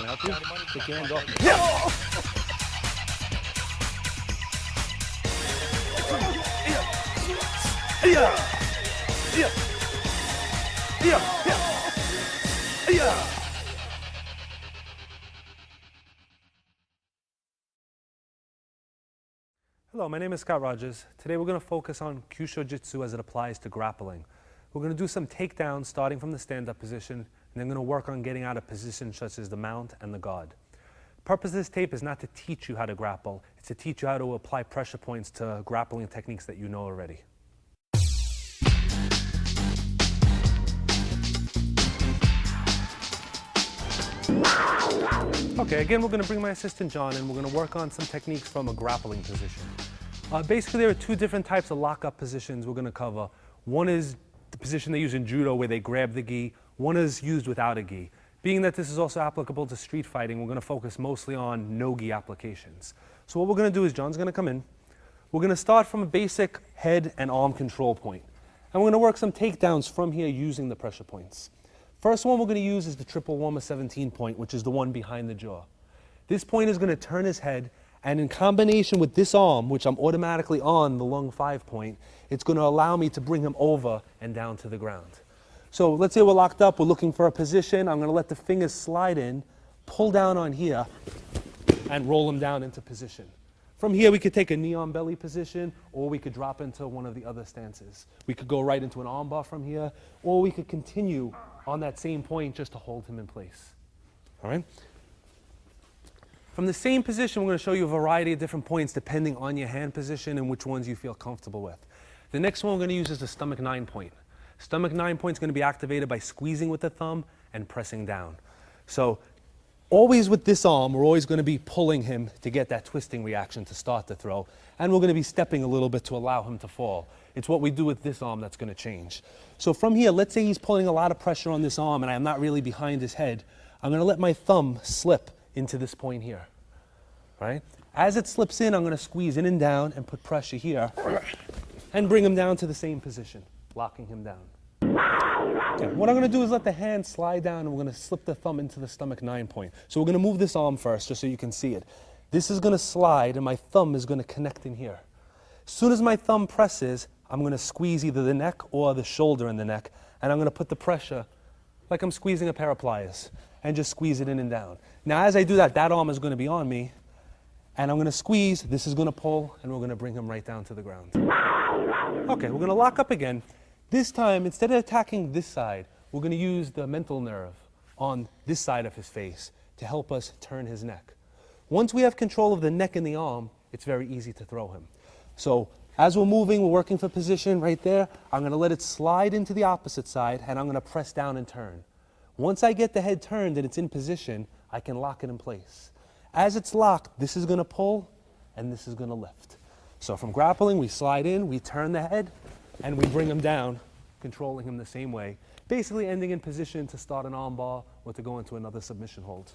Can I help you? Take your hands off me. Hello, my name is Scott Rogers. Today we're going to focus on Kyusho Jitsu as it applies to grappling. We're going to do some takedowns starting from the stand-up position, and then going to work on getting out of positions such as the mount and the guard. The purpose of this tape is not to teach you how to grapple, it's to teach you how to apply pressure points to grappling techniques that you know already. Okay, again we're going to bring my assistant John and we're going to work on some techniques from a grappling position. Basically there are two different types of lock-up positions we're going to cover. One is the position they use in judo where they grab the gi. One is used without a gi. Being that this is also applicable to street fighting, we're going to focus mostly on no gi applications. So what we're going to do is John's going to come in. We're going to start from a basic head and arm control point. And we're going to work some takedowns from here using the pressure points. First one we're going to use is the triple warmer 17 point, which is the one behind the jaw. This point is going to turn his head, and in combination with this arm, which I'm automatically on the lung 5 point, it's going to allow me to bring him over and down to the ground. So let's say we're locked up, we're looking for a position. I'm going to let the fingers slide in, pull down on here, and roll him down into position. From here we could take a knee on belly position, or we could drop into one of the other stances. We could go right into an arm bar from here, or we could continue on that same point just to hold him in place. All right? From the same position, we're going to show you a variety of different points depending on your hand position and which ones you feel comfortable with. The next one we're going to use is the stomach 9 point. Stomach 9 point is going to be activated by squeezing with the thumb and pressing down. So always with this arm, we're always going to be pulling him to get that twisting reaction to start the throw. And we're going to be stepping a little bit to allow him to fall. It's what we do with this arm that's going to change. So from here, let's say he's putting a lot of pressure on this arm and I'm not really behind his head. I'm going to let my thumb slip into this point here. Right? As it slips in, I'm going to squeeze in and down and put pressure here and bring him down to the same position, locking him down. Okay, what I'm going to do is let the hand slide down and we're going to slip the thumb into the stomach 9 point. So we're going to move this arm first just so you can see it. This is going to slide and my thumb is going to connect in here. As soon as my thumb presses, I'm going to squeeze either the neck or the shoulder in the neck, and I'm going to put the pressure like I'm squeezing a pair of pliers and just squeeze it in and down. Now as I do that, that arm is going to be on me, and I'm going to squeeze, this is going to pull, and we're going to bring him right down to the ground. Okay, we're going to lock up again. This time, instead of attacking this side, we're going to use the mental nerve on this side of his face to help us turn his neck. Once we have control of the neck and the arm, it's very easy to throw him. So as we're moving, we're working for position right there. I'm going to let it slide into the opposite side, and I'm going to press down and turn. Once I get the head turned and it's in position, I can lock it in place. As it's locked, this is going to pull, and this is going to lift. So from grappling, we slide in, we turn the head, and we bring him down, controlling him the same way, basically ending in position to start an arm bar or to go into another submission hold.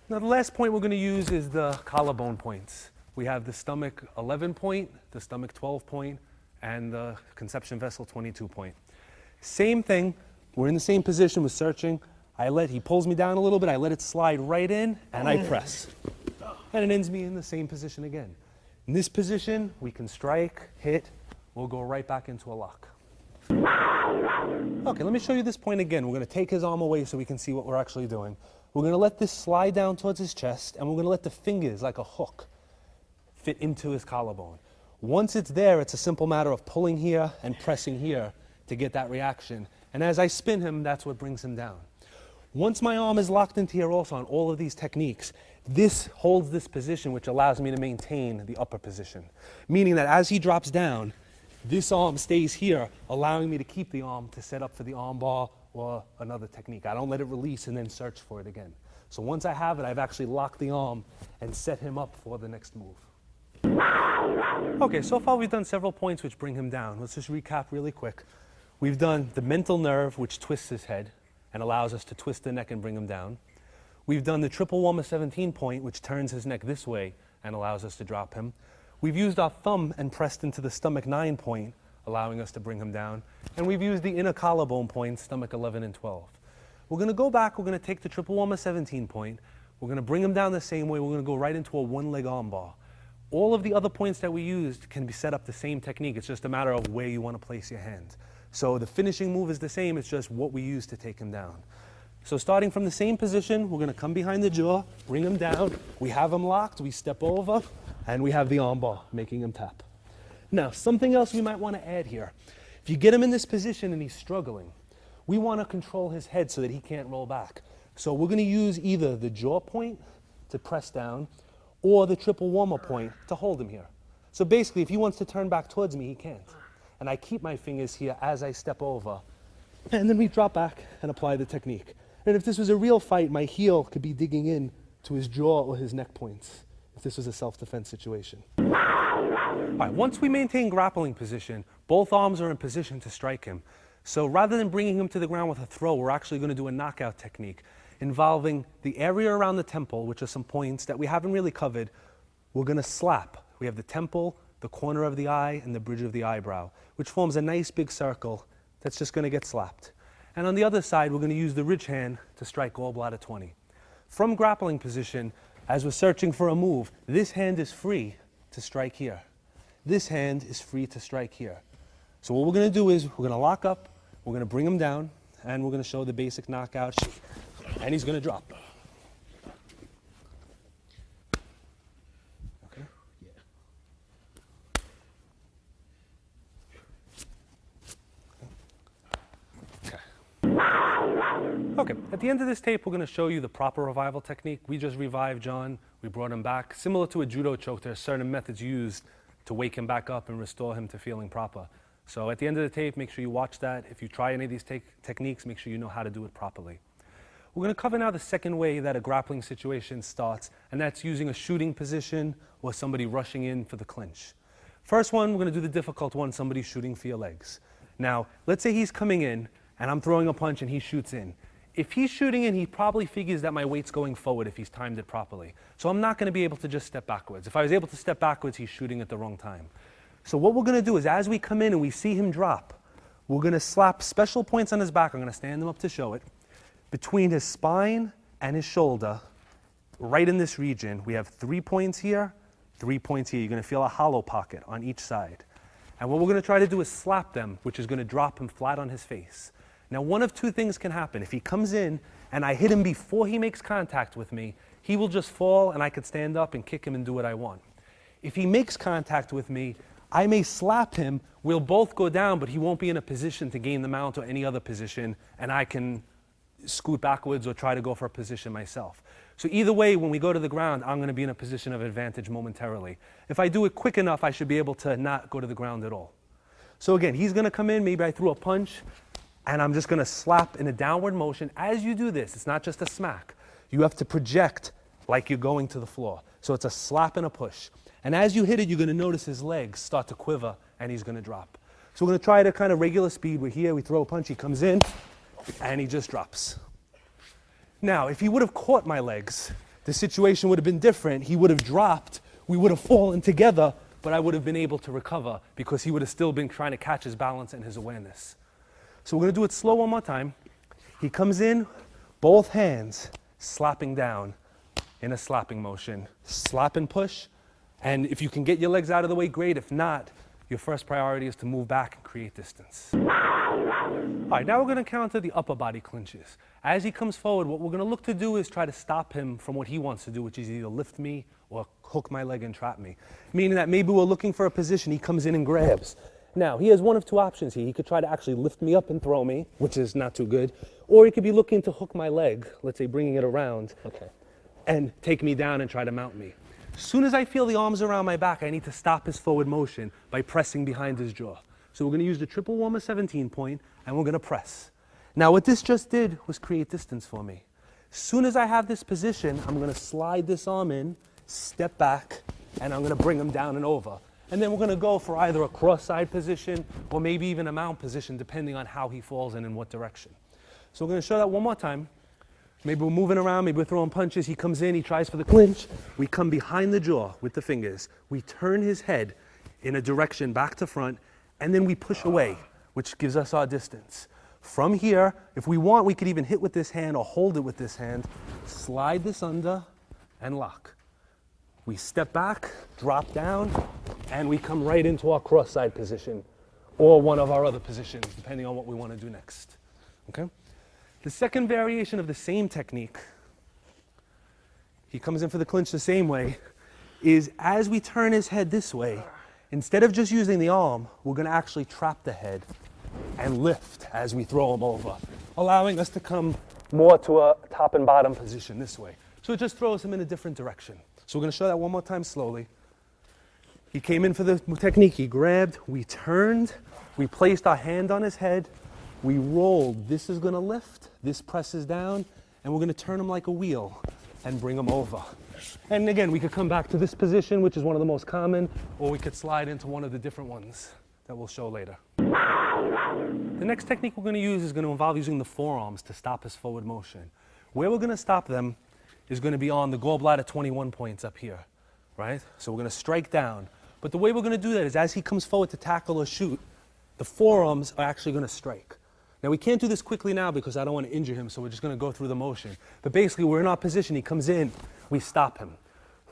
Now the last point we're going to use is the collarbone points. We have the stomach 11 point, the stomach 12 point, and the conception vessel 22 point. Same thing, we're in the same position, we're searching. He pulls me down a little bit, I let it slide right in, and I press. And it ends me in the same position again. In this position, we can strike, hit, we'll go right back into a lock. Okay, let me show you this point again. We're going to take his arm away so we can see what we're actually doing. We're going to let this slide down towards his chest, and we're going to let the fingers, like a hook, fit into his collarbone. Once it's there, it's a simple matter of pulling here and pressing here to get that reaction. And as I spin him, that's what brings him down. Once my arm is locked into here also on all of these techniques, this holds this position, which allows me to maintain the upper position. Meaning that as he drops down, this arm stays here, allowing me to keep the arm to set up for the arm bar or another technique. I don't let it release and then search for it again. So once I have it, I've actually locked the arm and set him up for the next move. Okay, so far we've done several points which bring him down. Let's just recap really quick. We've done the mental nerve, which twists his head and allows us to twist the neck and bring him down. We've done the triple warmer 17 point, which turns his neck this way and allows us to drop him. We've used our thumb and pressed into the stomach 9 point, allowing us to bring him down. And we've used the inner collarbone points, stomach 11 and 12. We're going to go back, we're going to take the triple warmer 17 point, we're going to bring him down the same way, we're going to go right into a one-leg arm bar. All of the other points that we used can be set up the same technique. It's just a matter of where you want to place your hand. So the finishing move is the same, it's just what we use to take him down. So starting from the same position, we're going to come behind the jaw, bring him down, we have him locked, we step over, and we have the arm bar, making him tap. Now, something else we might want to add here. If you get him in this position and he's struggling, we want to control his head so that he can't roll back. So we're going to use either the jaw point to press down or the triple warmer point to hold him here. So basically, if he wants to turn back towards me, he can't. And I keep my fingers here as I step over. And then we drop back and apply the technique. And if this was a real fight, my heel could be digging in to his jaw or his neck points, if this was a self-defense situation. All right, once we maintain grappling position, both arms are in position to strike him. So rather than bringing him to the ground with a throw, we're actually going to do a knockout technique involving the area around the temple, which are some points that we haven't really covered. We're going to slap. We have the temple, the corner of the eye, and the bridge of the eyebrow, which forms a nice big circle that's just going to get slapped. And on the other side, we're going to use the ridge hand to strike gallbladder 20. From grappling position, as we're searching for a move, this hand is free to strike here. This hand is free to strike here. So what we're going to do is we're going to lock up, we're going to bring him down, and we're going to show the basic knockout. And he's going to drop. Okay? Okay, at the end of this tape, we're going to show you the proper revival technique. We just revived John. We brought him back. Similar to a judo choke, there are certain methods used to wake him back up and restore him to feeling proper. So at the end of the tape, make sure you watch that. If you try any of these techniques, make sure you know how to do it properly. We're going to cover now the second way that a grappling situation starts, and that's using a shooting position or somebody rushing in for the clinch. First one, we're going to do the difficult one, somebody shooting for your legs. Now, let's say he's coming in, and I'm throwing a punch and he shoots in. If he's shooting in, he probably figures that my weight's going forward if he's timed it properly. So I'm not going to be able to just step backwards. If I was able to step backwards, he's shooting at the wrong time. So what we're going to do is as we come in and we see him drop, we're going to slap special points on his back. I'm going to stand him up to show it. Between his spine and his shoulder, right in this region, we have 3 points here, 3 points here. You're going to feel a hollow pocket on each side. And what we're going to try to do is slap them, which is going to drop him flat on his face. Now, one of two things can happen. If he comes in and I hit him before he makes contact with me, he will just fall and I could stand up and kick him and do what I want. If he makes contact with me, I may slap him, we'll both go down, but he won't be in a position to gain the mount or any other position, and I can scoot backwards or try to go for a position myself. So either way, when we go to the ground, I'm going to be in a position of advantage momentarily. If I do it quick enough, I should be able to not go to the ground at all. So again, he's going to come in, maybe I threw a punch, and I'm just going to slap in a downward motion. As you do this, it's not just a smack. You have to project like you're going to the floor. So it's a slap and a push. And as you hit it, you're going to notice his legs start to quiver, and he's going to drop. So we're going to try it at kind of regular speed. We're here, we throw a punch, he comes in, and he just drops. Now, if he would have caught my legs, the situation would have been different. He would have dropped, we would have fallen together, but I would have been able to recover because he would have still been trying to catch his balance and his awareness. So we're going to do it slow one more time. He comes in, both hands slapping down in a slapping motion. Slap and push. And if you can get your legs out of the way, great. If not, your first priority is to move back and create distance. All right, now we're going to counter the upper body clinches. As he comes forward, what we're going to look to do is try to stop him from what he wants to do, which is either lift me or hook my leg and trap me. Meaning that maybe we're looking for a position, he comes in and grabs. Now, he has one of two options here. He could try to actually lift me up and throw me, which is not too good. Or he could be looking to hook my leg, let's say bringing it around, and take me down and try to mount me. As soon as I feel the arms around my back, I need to stop his forward motion by pressing behind his jaw. So we're going to use the triple warmer 17 point, and we're going to press. Now, what this just did was create distance for me. As soon as I have this position, I'm going to slide this arm in, step back, and I'm going to bring him down and over. And then we're going to go for either a cross-side position or maybe even a mount position, depending on how he falls and in what direction. So we're going to show that one more time. Maybe we're moving around, maybe we're throwing punches. He comes in, he tries for the clinch. We come behind the jaw with the fingers. We turn his head in a direction back to front, and then we push away, which gives us our distance. From here, if we want, we could even hit with this hand or hold it with this hand, slide this under, and lock. We step back, drop down, and we come right into our cross-side position, or one of our other positions, depending on what we want to do next. Okay? The second variation of the same technique, he comes in for the clinch the same way, is as we turn his head this way, instead of just using the arm, we're going to actually trap the head and lift as we throw him over, allowing us to come more to a top and bottom position this way. So it just throws him in a different direction. So we're going to show that one more time slowly. He came in for the technique, he grabbed, we turned, we placed our hand on his head, we rolled. This is going to lift, this presses down, and we're going to turn him like a wheel and bring him over. And again, we could come back to this position, which is one of the most common, or we could slide into one of the different ones that we'll show later. The next technique we're going to use is going to involve using the forearms to stop his forward motion. Where we're going to stop them is going to be on the gallbladder 21 points up here, right? So we're going to strike down. But the way we're going to do that is as he comes forward to tackle or shoot, the forearms are actually going to strike. Now we can't do this quickly now because I don't want to injure him, so we're just going to go through the motion. But basically we're in our position, he comes in, we stop him.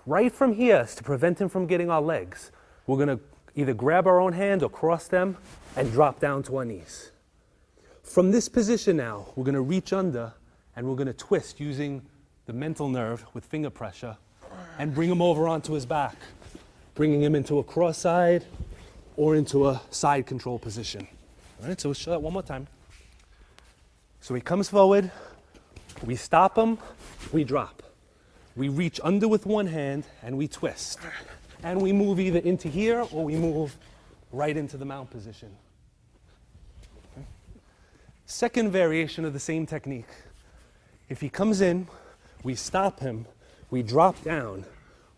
Right from here, to prevent him from getting our legs, we're going to either grab our own hand or cross them and drop down to our knees. From this position now, we're going to reach under and we're going to twist using the mental nerve with finger pressure and bring him over onto his back, bringing him into a cross side or into a side control position. All right, so we'll show that one more time. So he comes forward, we stop him, we drop. We reach under with one hand and we twist. And we move either into here or we move right into the mount position. Okay. Second variation of the same technique. If he comes in, we stop him, we drop down.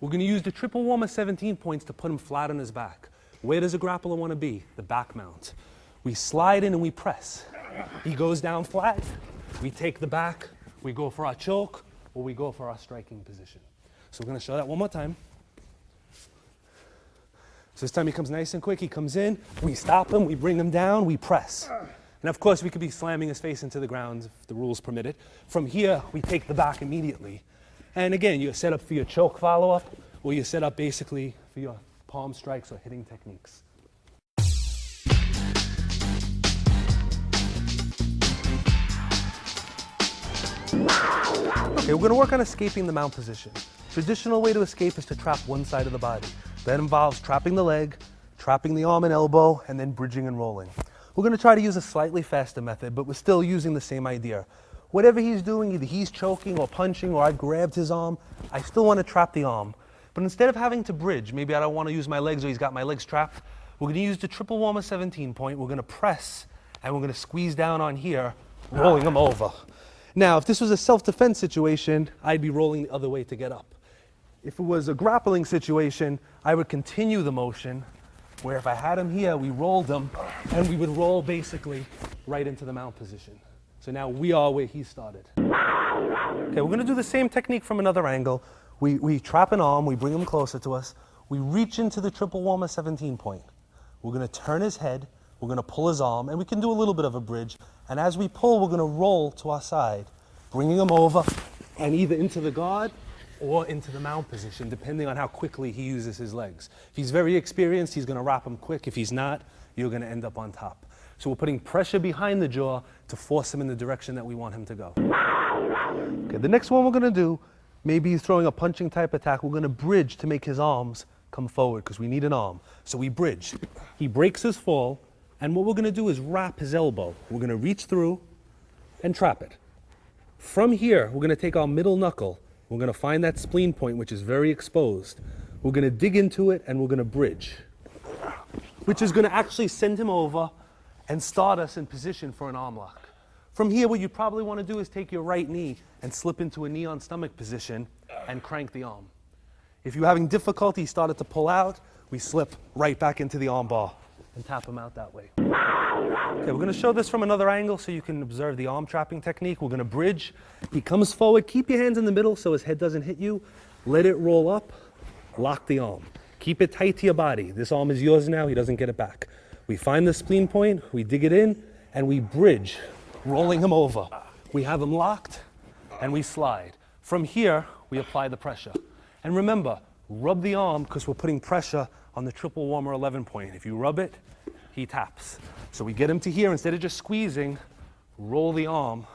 We're going to use the triple warmer 17 points to put him flat on his back. Where does a grappler want to be? The back mount. We slide in and we press. He goes down flat, we take the back, we go for our choke, or we go for our striking position. So we're going to show that one more time. So this time he comes nice and quick, he comes in, we stop him, we bring him down, we press. And of course we could be slamming his face into the ground if the rules permit it. From here, we take the back immediately. And again, you're set up for your choke follow-up, or you're set up basically for your palm strikes or hitting techniques. Okay, we're going to work on escaping the mount position. Traditional way to escape is to trap one side of the body. That involves trapping the leg, trapping the arm and elbow, and then bridging and rolling. We're going to try to use a slightly faster method, but we're still using the same idea. Whatever he's doing, either he's choking or punching or I grabbed his arm, I still want to trap the arm. But instead of having to bridge, maybe I don't want to use my legs or he's got my legs trapped, we're going to use the triple warmer 17 point. We're going to press and we're going to squeeze down on here, rolling him over. Now, if this was a self-defense situation, I'd be rolling the other way to get up. If it was a grappling situation, I would continue the motion, where if I had him here, we rolled him, and we would roll basically right into the mount position. So now we are where he started. Okay, we're going to do the same technique from another angle. We trap an arm, we bring him closer to us, we reach into the triple warmer 17 point. We're going to turn his head, we're going to pull his arm, and we can do a little bit of a bridge. And as we pull, we're going to roll to our side, bringing him over and either into the guard or into the mount position, depending on how quickly he uses his legs. If he's very experienced, he's going to wrap him quick. If he's not, you're going to end up on top. So we're putting pressure behind the jaw to force him in the direction that we want him to go. Okay, the next one we're going to do, maybe he's throwing a punching type attack. We're going to bridge to make his arms come forward because we need an arm. So we bridge. He breaks his fall. And what we're going to do is wrap his elbow. We're going to reach through and trap it. From here, we're going to take our middle knuckle. We're going to find that spleen point, which is very exposed. We're going to dig into it, and we're going to bridge, which is going to actually send him over and start us in position for an arm lock. From here, what you probably want to do is take your right knee and slip into a knee on stomach position and crank the arm. If you're having difficulty, started to pull out, we slip right back into the arm bar and tap him out that way. Okay, we're going to show this from another angle so you can observe the arm trapping technique. We're going to bridge. He comes forward. Keep your hands in the middle so his head doesn't hit you. Let it roll up. Lock the arm. Keep it tight to your body. This arm is yours now. He doesn't get it back. We find the spleen point. We dig it in, and we bridge rolling him over. We have him locked, and we slide. From here, we apply the pressure. And remember, rub the arm because we're putting pressure on the triple warmer 11 point. If you rub it, he taps. So we get him to here, instead of just squeezing, roll the arm,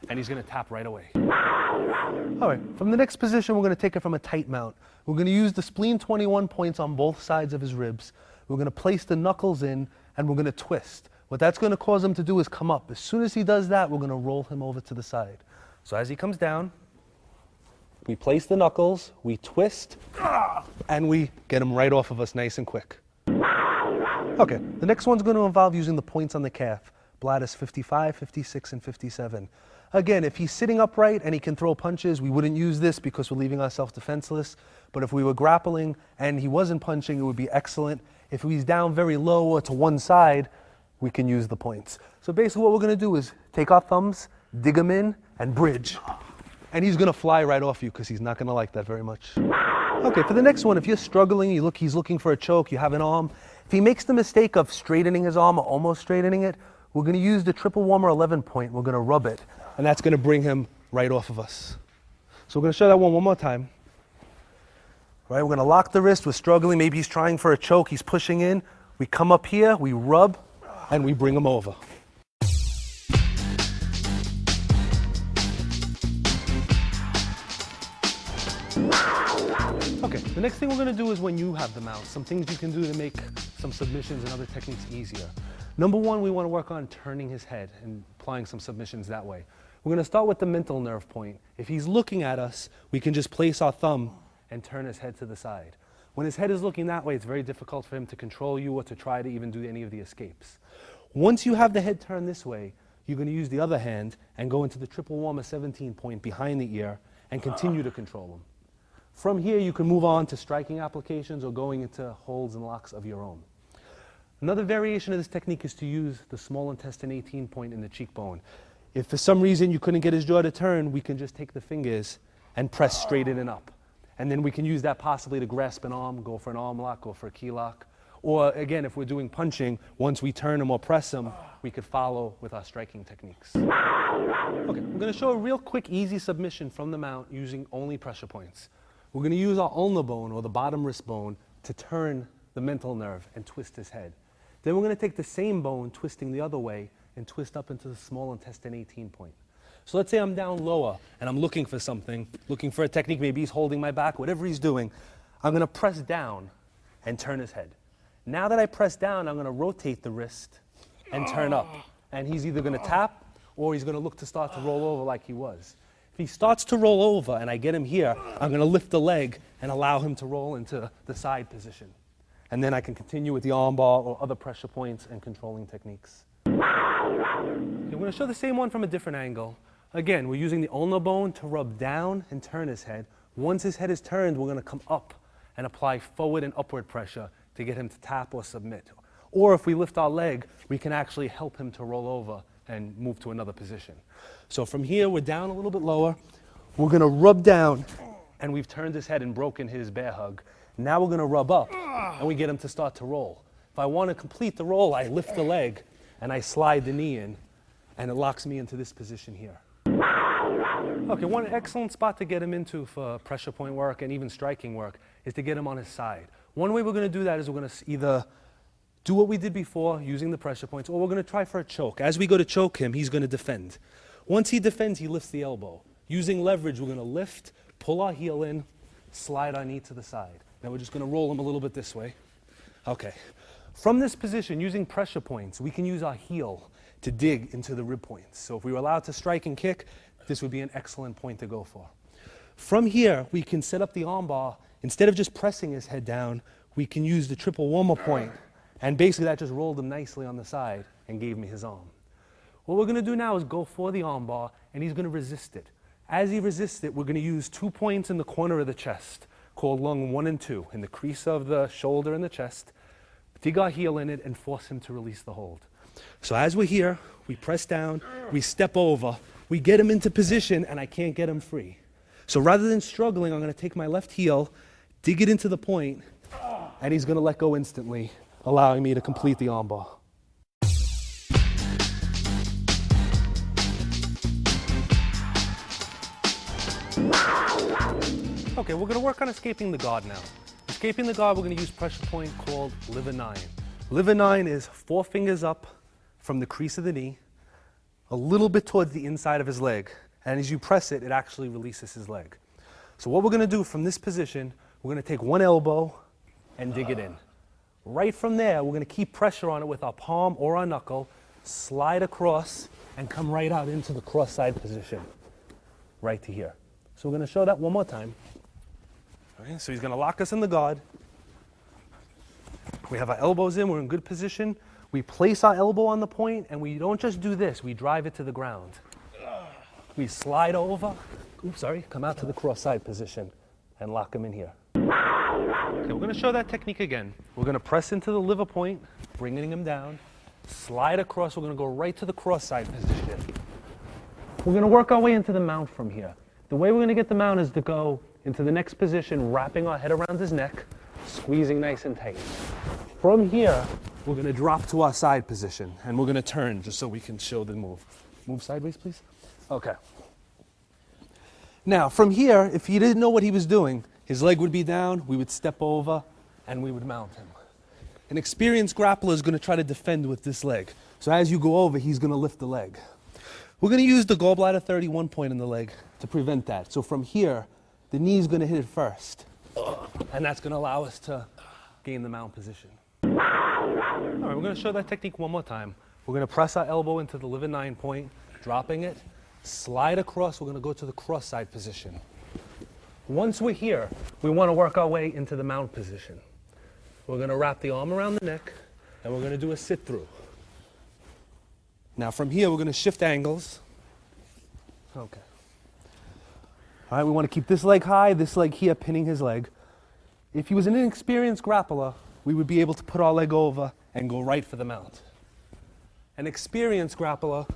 and he's gonna tap right away. All right, from the next position, we're gonna take it from a tight mount. We're gonna use the spleen 21 points on both sides of his ribs. We're gonna place the knuckles in, and we're gonna twist. What that's gonna cause him to do is come up. As soon as he does that, we're gonna roll him over to the side. So as he comes down, we place the knuckles, we twist, and we get him right off of us nice and quick. Okay, the next one's going to involve using the points on the calf. Bladis 55, 56, and 57. Again, if he's sitting upright and he can throw punches, we wouldn't use this because we're leaving ourselves defenseless. But if we were grappling and he wasn't punching, it would be excellent. If he's down very low or to one side, we can use the points. So basically what we're going to do is take our thumbs, dig them in, and bridge. And he's gonna fly right off you because he's not gonna like that very much. Okay, for the next one, if you're struggling, he's looking for a choke, you have an arm. If he makes the mistake of straightening his arm or almost straightening it, we're gonna use the triple warmer 11 point, we're gonna rub it, and that's gonna bring him right off of us. So we're gonna show that one more time. Right, we're gonna lock the wrist, we're struggling, maybe he's trying for a choke, he's pushing in. We come up here, we rub, and we bring him over. Okay, the next thing we're going to do is when you have the mount, some things you can do to make some submissions and other techniques easier. Number one, we want to work on turning his head and applying some submissions that way. We're going to start with the mental nerve point. If he's looking at us, we can just place our thumb and turn his head to the side. When his head is looking that way, it's very difficult for him to control you or to try to even do any of the escapes. Once you have the head turned this way, you're going to use the other hand and go into the triple warmer 17 point behind the ear and continue to control him. From here, you can move on to striking applications or going into holds and locks of your own. Another variation of this technique is to use the small intestine 18 point in the cheekbone. If for some reason you couldn't get his jaw to turn, we can just take the fingers and press straight in and up. And then we can use that possibly to grasp an arm, go for an arm lock, go for a key lock. Or again, if we're doing punching, once we turn him or press him, we could follow with our striking techniques. Okay, we're going to show a real quick, easy submission from the mount using only pressure points. We're going to use our ulnar bone, or the bottom wrist bone, to turn the mental nerve and twist his head. Then we're going to take the same bone, twisting the other way, and twist up into the small intestine 18 point. So let's say I'm down lower, and I'm looking for something, looking for a technique, maybe he's holding my back, whatever he's doing. I'm going to press down and turn his head. Now that I press down, I'm going to rotate the wrist and turn up. And he's either going to tap, or he's going to look to start to roll over like he was. If he starts to roll over and I get him here, I'm going to lift the leg and allow him to roll into the side position. And then I can continue with the arm bar or other pressure points and controlling techniques. Okay, we're going to show the same one from a different angle. Again, we're using the ulnar bone to rub down and turn his head. Once his head is turned, we're going to come up and apply forward and upward pressure to get him to tap or submit. Or if we lift our leg, we can actually help him to roll over and move to another position. So from here, we're down a little bit lower. We're going to rub down, and we've turned his head and broken his bear hug. Now we're going to rub up, and we get him to start to roll. If I want to complete the roll, I lift the leg, and I slide the knee in, and it locks me into this position here. Okay, one excellent spot to get him into for pressure point work and even striking work is to get him on his side. One way we're going to do that is we're going to either do what we did before using the pressure points, or we're going to try for a choke. As we go to choke him, he's going to defend. Once he defends, he lifts the elbow. Using leverage, we're going to lift, pull our heel in, slide our knee to the side. Now we're just going to roll him a little bit this way. Okay. From this position, using pressure points, we can use our heel to dig into the rib points. So if we were allowed to strike and kick, this would be an excellent point to go for. From here, we can set up the arm bar. Instead of just pressing his head down, we can use the triple warmer point. And basically that just rolled him nicely on the side and gave me his arm. What we're going to do now is go for the arm bar, and he's going to resist it. As he resists it, we're going to use 2 points in the corner of the chest, called lung 1 and 2, in the crease of the shoulder and the chest. Dig our heel in it and force him to release the hold. So as we're here, we press down, we step over, we get him into position, and I can't get him free. So rather than struggling, I'm going to take my left heel, dig it into the point, and he's going to let go instantly, allowing me to complete the arm bar. Okay, we're gonna work on escaping the guard now. Escaping the guard, we're gonna use pressure point called liver 9. Liver 9 is 4 fingers up from the crease of the knee, a little bit towards the inside of his leg. And as you press it, it actually releases his leg. So what we're gonna do from this position, we're gonna take one elbow and dig it in. Right from there, we're gonna keep pressure on it with our palm or our knuckle, slide across, and come right out into the cross-side position, right to here. So we're gonna show that one more time. All right, so he's gonna lock us in the guard. We have our elbows in, we're in good position. We place our elbow on the point, and we don't just do this, we drive it to the ground. We slide over, come out to the cross-side position and lock him in here. Okay, we're gonna show that technique again. We're gonna press into the liver point, bringing him down, slide across, we're gonna go right to the cross-side position. We're gonna work our way into the mount from here. The way we're gonna get the mount is to go into the next position, wrapping our head around his neck, squeezing nice and tight. From here, we're gonna drop to our side position, and we're gonna turn just so we can show the move. Move sideways, please. Okay. Now, from here, if he didn't know what he was doing, his leg would be down, we would step over, and we would mount him. An experienced grappler is gonna try to defend with this leg. So as you go over, he's gonna lift the leg. We're gonna use the gallbladder 31 point in the leg to prevent that. So from here, the knee is gonna hit it first. And that's gonna allow us to gain the mount position. All right, we're gonna show that technique one more time. We're gonna press our elbow into the liver 9 point, dropping it, slide across, we're gonna go to the cross-side position. Once we're here, we wanna work our way into the mount position. We're gonna wrap the arm around the neck, and we're gonna do a sit-through. Now from here, we're gonna shift angles. Okay. All right, we wanna keep this leg high, this leg here pinning his leg. If he was an inexperienced grappler, we would be able to put our leg over and go right for the mount. An experienced grappler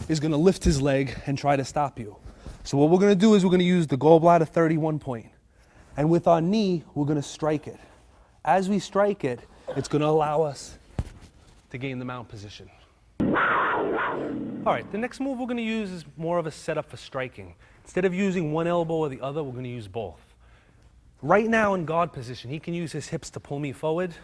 is gonna lift his leg and try to stop you. So what we're gonna do is we're gonna use the gallbladder 31 point. And with our knee, we're gonna strike it. As we strike it, it's gonna allow us to gain the mount position. All right, the next move we're gonna use is more of a setup for striking. Instead of using one elbow or the other, we're gonna use both. Right now in guard position, he can use his hips to pull me forward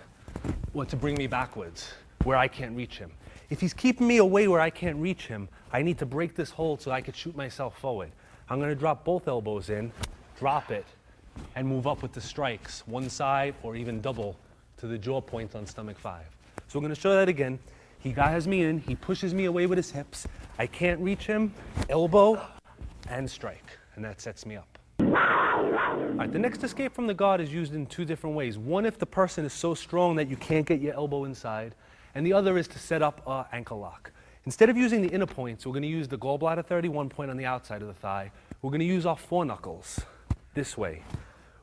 or to bring me backwards where I can't reach him. If he's keeping me away where I can't reach him, I need to break this hold so I can shoot myself forward. I'm gonna drop both elbows in, drop it, and move up with the strikes, one side or even double to the jaw point on stomach 5. So we're gonna show that again. He has me in, he pushes me away with his hips. I can't reach him, elbow, and strike, and that sets me up. All right, the next escape from the guard is used in 2 different ways. One, if the person is so strong that you can't get your elbow inside, and the other is to set up an ankle lock. Instead of using the inner points, we're going to use the gallbladder 31 point on the outside of the thigh. We're going to use our foreknuckles this way.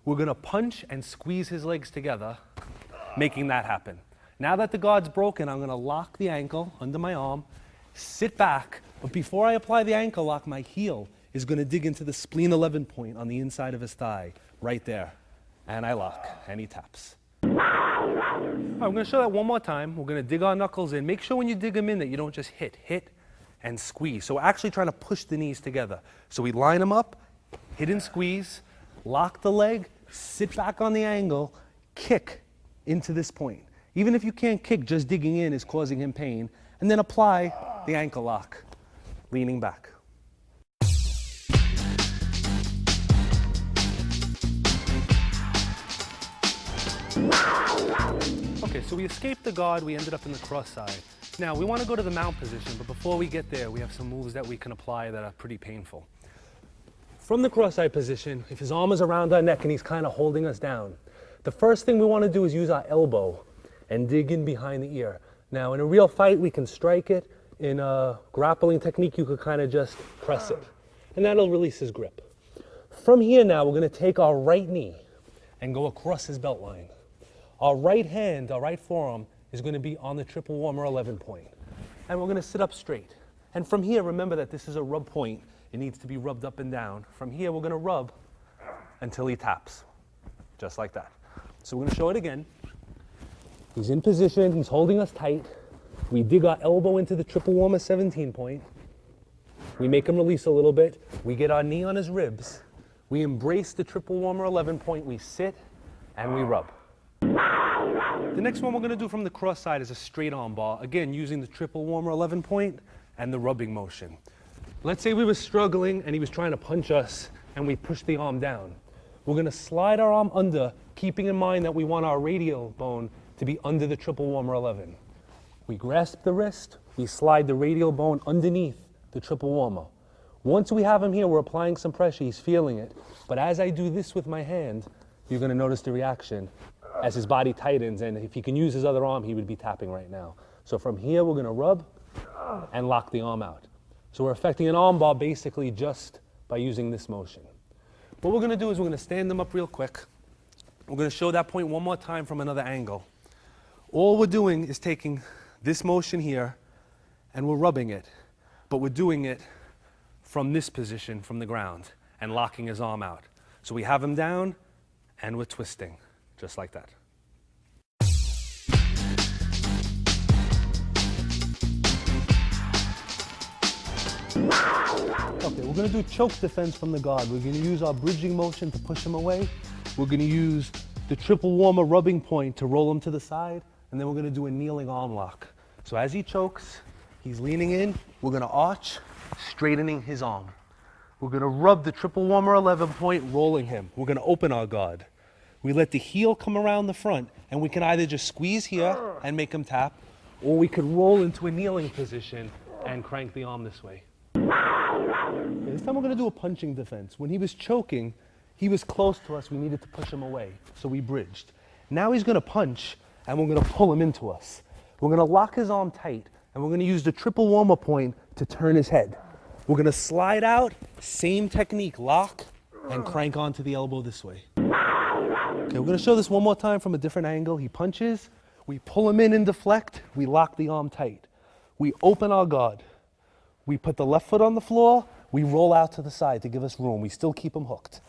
We're going to punch and squeeze his legs together, making that happen. Now that the guard's broken, I'm going to lock the ankle under my arm, sit back, but before I apply the ankle lock, my heel is going to dig into the spleen 11 point on the inside of his thigh, right there. And I lock, and he taps. All right, I'm going to show that one more time. We're going to dig our knuckles in. Make sure when you dig them in that you don't just hit, and squeeze. So we're actually trying to push the knees together. So we line them up, hit and squeeze, lock the leg, sit back on the angle, kick into this point. Even if you can't kick, just digging in is causing him pain. And then apply the ankle lock, leaning back. Okay, so we escaped the guard, we ended up in the cross side. Now, we want to go to the mount position, but before we get there, we have some moves that we can apply that are pretty painful. From the cross side position, if his arm is around our neck and he's kind of holding us down, the first thing we want to do is use our elbow and dig in behind the ear. Now, in a real fight, we can strike it. In a grappling technique, you could kind of just press it, and that'll release his grip. From here now, we're going to take our right knee and go across his belt line. Our right hand, our right forearm, is going to be on the triple warmer 11 point. And we're going to sit up straight. And from here, remember that this is a rub point. It needs to be rubbed up and down. From here, we're going to rub until he taps, just like that. So we're going to show it again. He's in position, he's holding us tight. We dig our elbow into the triple warmer 17 point. We make him release a little bit. We get our knee on his ribs. We embrace the triple warmer 11 point, we sit, and we rub. The next one we're going to do from the cross side is a straight arm bar, again using the triple warmer 11 point and the rubbing motion. Let's say we were struggling and he was trying to punch us and we pushed the arm down. We're going to slide our arm under, keeping in mind that we want our radial bone to be under the triple warmer 11. We grasp the wrist, we slide the radial bone underneath the triple warmer. Once we have him here, we're applying some pressure, he's feeling it. But as I do this with my hand, you're going to notice the reaction as his body tightens, and if he can use his other arm, he would be tapping right now. So from here, we're going to rub and lock the arm out. So we're affecting an arm bar basically just by using this motion. What we're going to do is we're going to stand them up real quick. We're going to show that point one more time from another angle. All we're doing is taking this motion here and we're rubbing it, but we're doing it from this position, from the ground, and locking his arm out. So we have him down and we're twisting, just like that. Okay, we're going to do choke defense from the guard. We're going to use our bridging motion to push him away. We're going to use the triple warmer rubbing point to roll him to the side, and then we're going to do a kneeling arm lock. So as he chokes, he's leaning in, we're going to arch, straightening his arm. We're going to rub the triple warmer 11 point, rolling him. We're going to open our guard. We let the heel come around the front, and we can either just squeeze here and make him tap, or we could roll into a kneeling position and crank the arm this way. Okay, this time we're going to do a punching defense. When he was choking, he was close to us. We needed to push him away, so we bridged. Now he's going to punch, and we're going to pull him into us. We're going to lock his arm tight, and we're going to use the triple warmer point to turn his head. We're going to slide out, same technique, lock, and crank onto the elbow this way. Okay, we're going to show this one more time from a different angle. He punches, we pull him in and deflect, we lock the arm tight. We open our guard. We put the left foot on the floor, we roll out to the side to give us room. We still keep him hooked.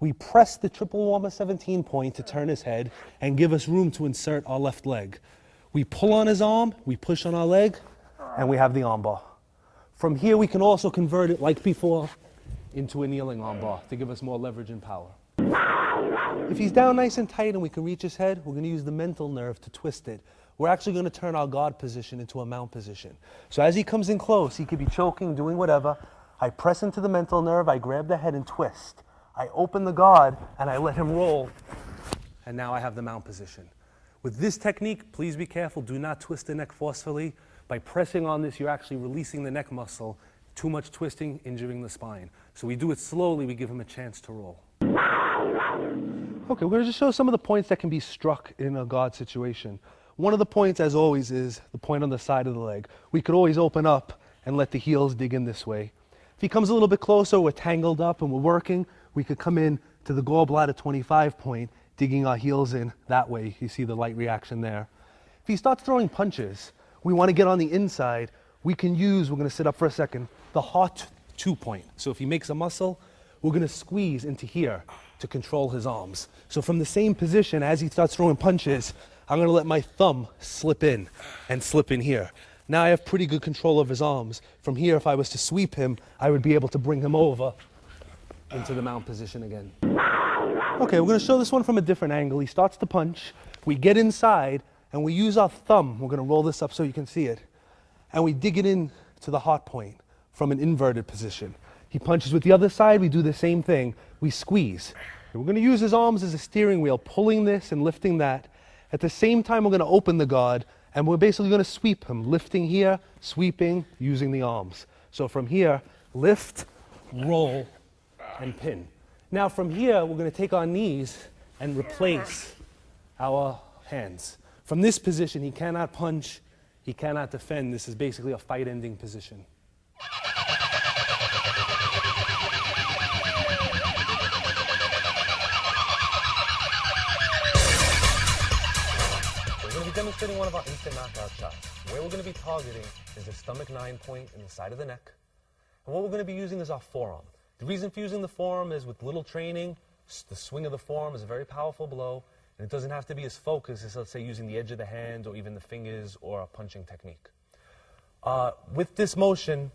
We press the triple warmer 17 point to turn his head and give us room to insert our left leg. We pull on his arm, we push on our leg, and we have the arm bar. From here, we can also convert it, like before, into a kneeling arm bar to give us more leverage and power. If he's down nice and tight and we can reach his head, we're going to use the mental nerve to twist it. We're actually going to turn our guard position into a mount position. So as he comes in close, he could be choking, doing whatever. I press into the mental nerve, I grab the head and twist. I open the guard and I let him roll. And now I have the mount position. With this technique, please be careful. Do not twist the neck forcefully. By pressing on this, you're actually releasing the neck muscle. Too much twisting, injuring the spine. So we do it slowly, we give him a chance to roll. Okay, we're going to just show some of the points that can be struck in a guard situation. One of the points, as always, is the point on the side of the leg. We could always open up and let the heels dig in this way. If he comes a little bit closer, we're tangled up and we're working, we could come in to the gallbladder 25 point, digging our heels in that way. You see the light reaction there. If he starts throwing punches, we want to get on the inside, we can use, we're going to sit up for a second, the heart 2 point. So if he makes a muscle, we're going to squeeze into here to control his arms. So from the same position, as he starts throwing punches, I'm going to let my thumb slip in and slip in here. Now I have pretty good control of his arms. From here, if I was to sweep him, I would be able to bring him over into the mount position again. Okay, we're going to show this one from a different angle. He starts to punch. We get inside, and we use our thumb. We're going to roll this up so you can see it. And we dig it in to the heart point from an inverted position. He punches with the other side. We do the same thing. We squeeze. And we're going to use his arms as a steering wheel, pulling this and lifting that. At the same time, we're going to open the guard, and we're basically going to sweep him, lifting here, sweeping, using the arms. So from here, lift, roll, and pin. Now from here, we're going to take our knees and replace our hands. From this position, he cannot punch, he cannot defend. This is basically a fight-ending position. We're going to be demonstrating one of our instant knockout shots. Where we're going to be targeting is the stomach 9 point in the side of the neck. And what we're going to be using is our forearm. The reason for using the forearm is with little training, the swing of the forearm is a very powerful blow, and it doesn't have to be as focused as, let's say, using the edge of the hand or even the fingers or a punching technique. With this motion,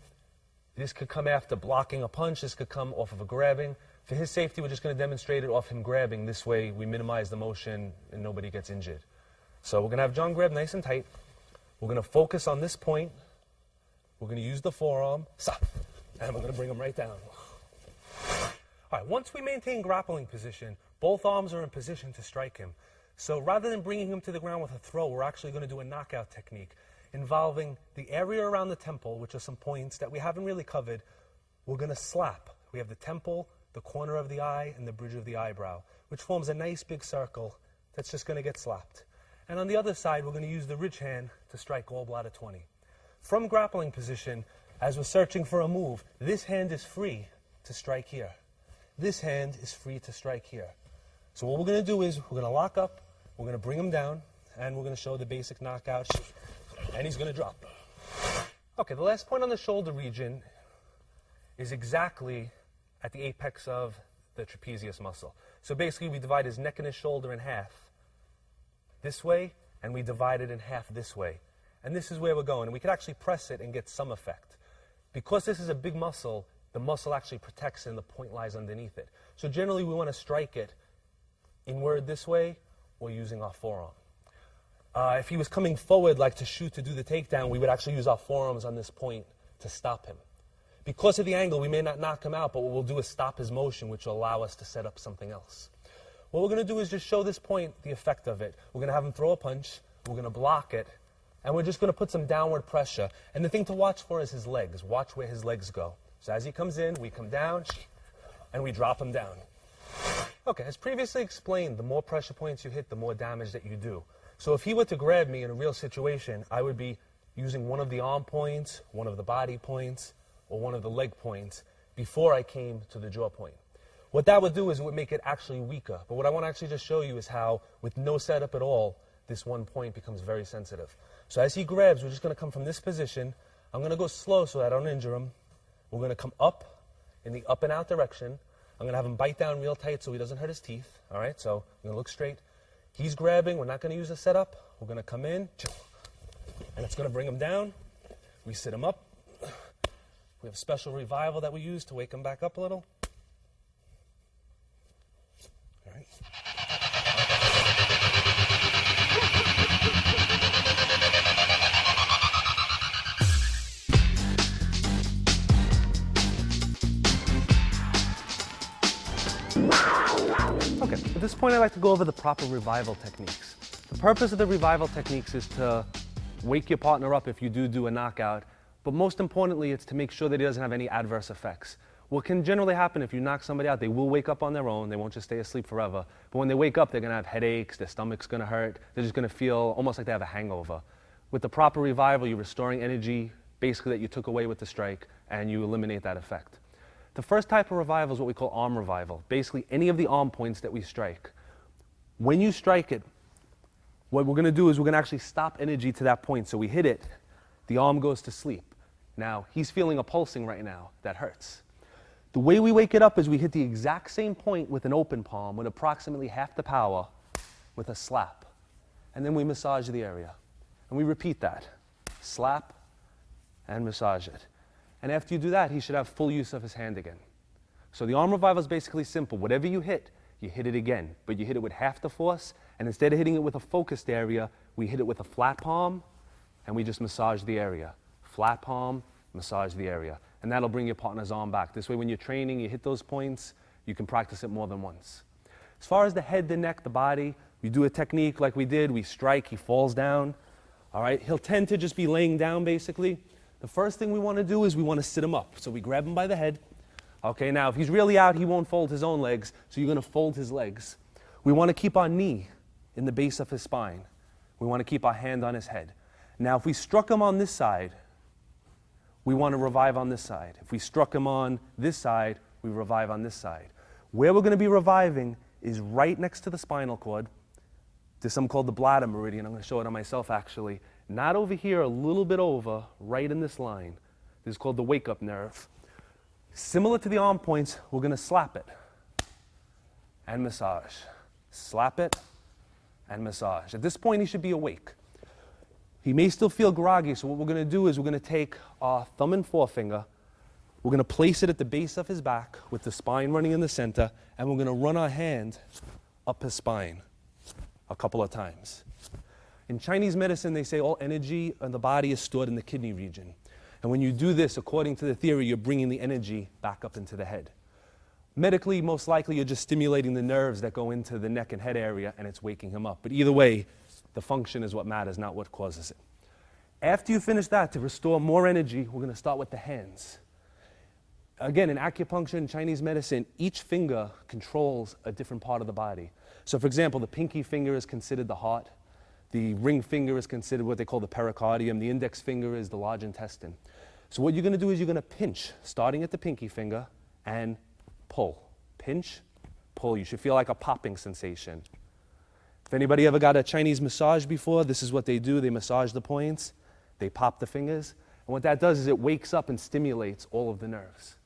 this could come after blocking a punch, this could come off of a grabbing, For his safety, we're just going to demonstrate it off him grabbing. This way, we minimize the motion and nobody gets injured. So we're going to have John grab nice and tight. We're going to focus on this point. We're going to use the forearm. And we're going to bring him right down. All right, once we maintain grappling position, both arms are in position to strike him. So rather than bringing him to the ground with a throw, we're actually going to do a knockout technique involving the area around the temple, which are some points that we haven't really covered. We're going to slap. We have the temple, the corner of the eye, and the bridge of the eyebrow, which forms a nice big circle that's just going to get slapped. And on the other side, we're going to use the ridge hand to strike gallbladder 20. From grappling position, as we're searching for a move, this hand is free to strike here. This hand is free to strike here. So what we're going to do is we're going to lock up, we're going to bring him down, and we're going to show the basic knockout, and he's going to drop. Okay, the last point on the shoulder region is exactly at the apex of the trapezius muscle. So basically we divide his neck and his shoulder in half this way, and we divide it in half this way. And this is where we're going. And we could actually press it and get some effect. Because this is a big muscle, the muscle actually protects it and the point lies underneath it. So generally we want to strike it inward this way or using our forearm. If he was coming forward like to shoot to do the takedown, we would actually use our forearms on this point to stop him. Because of the angle, we may not knock him out, but what we'll do is stop his motion, which will allow us to set up something else. What we're going to do is just show this point the effect of it. We're going to have him throw a punch, we're going to block it, and we're just going to put some downward pressure. And the thing to watch for is his legs. Watch where his legs go. So as he comes in, we come down, and we drop him down. Okay, as previously explained, the more pressure points you hit, the more damage that you do. So if he were to grab me in a real situation, I would be using one of the arm points, one of the body points, or one of the leg points before I came to the jaw point. What that would do is it would make it actually weaker. But what I want to actually just show you is how, with no setup at all, this one point becomes very sensitive. So as he grabs, we're just going to come from this position. I'm going to go slow so I don't injure him. We're going to come up in the up and out direction. I'm going to have him bite down real tight so he doesn't hurt his teeth. All right, so I'm going to look straight. He's grabbing. We're not going to use a setup. We're going to come in, and it's going to bring him down. We sit him up. We have a special revival that we use to wake him back up a little. All right. Okay, at this point I'd like to go over the proper revival techniques. The purpose of the revival techniques is to wake your partner up if you do a knockout, but most importantly it's to make sure that he doesn't have any adverse effects. What can generally happen if you knock somebody out, they will wake up on their own, they won't just stay asleep forever, but when they wake up they're going to have headaches, their stomach's going to hurt, they're just going to feel almost like they have a hangover. With the proper revival, you're restoring energy basically that you took away with the strike, and you eliminate that effect. The first type of revival is what we call arm revival. Basically, any of the arm points that we strike. When you strike it, what we're going to do is we're going to actually stop energy to that point. So we hit it, the arm goes to sleep. Now, he's feeling a pulsing right now. That hurts. The way we wake it up is we hit the exact same point with an open palm with approximately half the power with a slap. And then we massage the area. And we repeat that. Slap and massage it. And after you do that, he should have full use of his hand again. So the arm revival is basically simple. Whatever you hit it again. But you hit it with half the force, and instead of hitting it with a focused area, we hit it with a flat palm, and we just massage the area. Flat palm, massage the area. And that'll bring your partner's arm back. This way, when you're training, you hit those points, you can practice it more than once. As far as the head, the neck, the body, we do a technique like we did. We strike, he falls down. All right, he'll tend to just be laying down, basically. The first thing we want to do is we want to sit him up. So we grab him by the head. Okay, now if he's really out, he won't fold his own legs, so you're going to fold his legs. We want to keep our knee in the base of his spine. We want to keep our hand on his head. Now if we struck him on this side, we want to revive on this side. If we struck him on this side, we revive on this side. Where we're going to be reviving is right next to the spinal cord. There's something called the bladder meridian. I'm going to show it on myself actually. Not over here, a little bit over, right in this line. This is called the wake-up nerve. Similar to the arm points, we're going to slap it and massage. Slap it and massage. At this point, he should be awake. He may still feel groggy, so what we're going to do is we're going to take our thumb and forefinger, We're going to place it at the base of his back with the spine running in the center, and we're going to run our hand up his spine a couple of times. In Chinese medicine, they say all energy in the body is stored in the kidney region. And when you do this, according to the theory, you're bringing the energy back up into the head. Medically, most likely, you're just stimulating the nerves that go into the neck and head area, and it's waking him up. But either way, the function is what matters, not what causes it. After you finish that, to restore more energy, we're going to start with the hands. Again, in acupuncture and Chinese medicine, each finger controls a different part of the body. So for example, the pinky finger is considered the heart. The ring finger is considered what they call the pericardium. The index finger is the large intestine. So what you're going to do is you're going to pinch, starting at the pinky finger, and pull. Pinch, pull. You should feel like a popping sensation. If anybody ever got a Chinese massage before, this is what they do. They massage the points. They pop the fingers. And what that does is it wakes up and stimulates all of the nerves.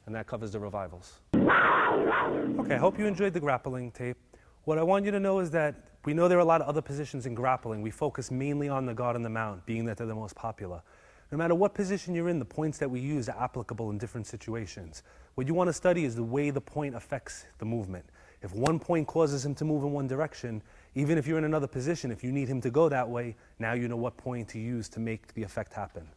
And that covers the revivals. Okay, I hope you enjoyed the grappling tape. What I want you to know is that we know there are a lot of other positions in grappling. We focus mainly on the guard and the mount, being that they're the most popular. No matter what position you're in, the points that we use are applicable in different situations. What you want to study is the way the point affects the movement. If one point causes him to move in one direction, even if you're in another position, if you need him to go that way, now you know what point to use to make the effect happen.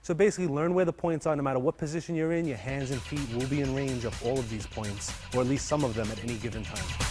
So basically, learn where the points are. No matter what position you're in, your hands and feet will be in range of all of these points, or at least some of them at any given time.